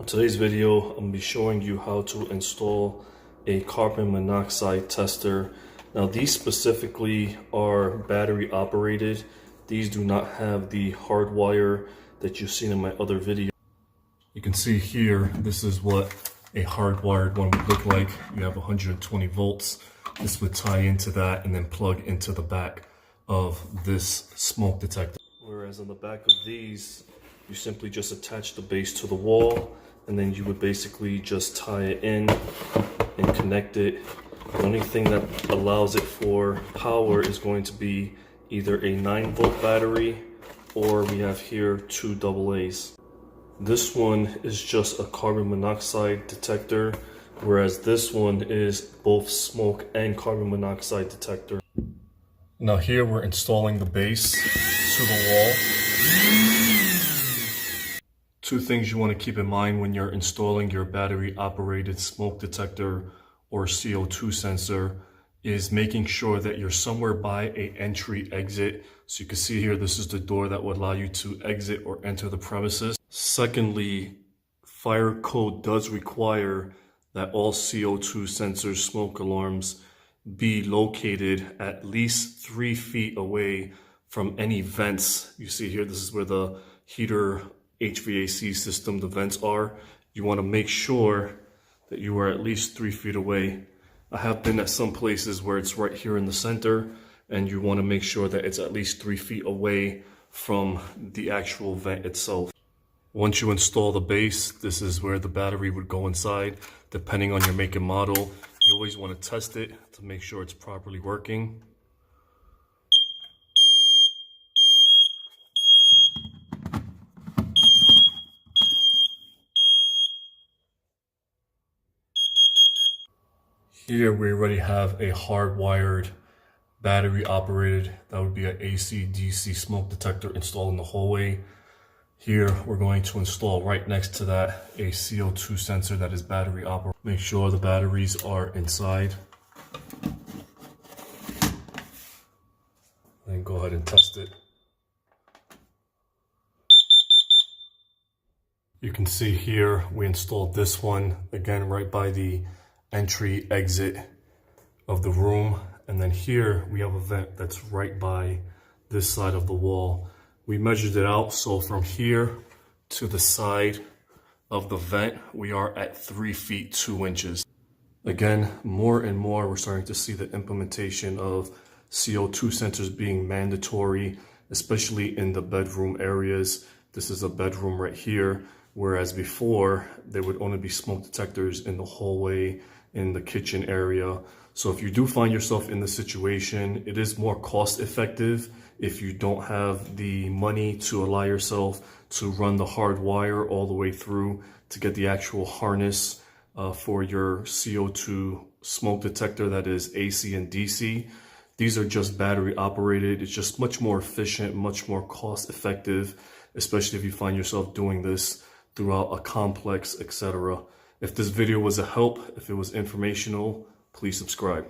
Today's video, I'm going to be showing you how to install a carbon monoxide tester. Now these specifically are battery operated. These do not have the hard wire that you've seen in my other video. You can see here, this is what a hardwired one would look like. You have 120 volts. This would tie into that and then plug into the back of this smoke detector. Whereas on the back of these, you simply just attach the base to the wall, and then you would basically just tie it in and connect it. The only thing that allows it for power is going to be either a 9-volt battery, or we have here 2 AA's. This one is just a carbon monoxide detector, whereas this one is both smoke and carbon monoxide detector. Now here we're installing the base to the wall. Two things you want to keep in mind when you're installing your battery operated smoke detector or CO2 sensor is making sure that you're somewhere by an entry exit. So you can see here, this is the door that would allow you to exit or enter the premises. Secondly, fire code does require that all CO2 sensors, smoke alarms, be located at least 3 feet away from any vents. You see here, this is where the heater HVAC system, the vents are. You want to make sure that you are at least 3 feet away. I have been at some places where it's right here in the center, and you want to make sure that it's at least 3 feet away from the actual vent itself. Once you install the base, this is where the battery would go inside. Depending on your make and model, you always want to test it to make sure it's properly working. Here we already have a hardwired battery operated, that would be an AC DC smoke detector installed in the hallway. Here we're going to install right next to that a CO2 sensor that is battery operated. Make sure the batteries are inside. Then go ahead and test it. You can see here we installed this one again right by the entry exit of the room, and then here we have a vent that's right by this side of the wall. We measured it out, so from here to the side of the vent we are at 3 feet 2 inches. Again, more and more we're starting to see the implementation of CO2 sensors being mandatory, especially in the bedroom areas. This is a bedroom right here, whereas before there would only be smoke detectors in the hallway, in the kitchen area. So if you do find yourself in this situation, it is more cost effective if you don't have the money to allow yourself to run the hard wire all the way through to get the actual harness for your CO2 smoke detector that is AC and DC. These are just battery operated. It's just much more efficient, much more cost effective, especially if you find yourself doing this throughout a complex, etc. If this video was a help, if it was informational, please subscribe.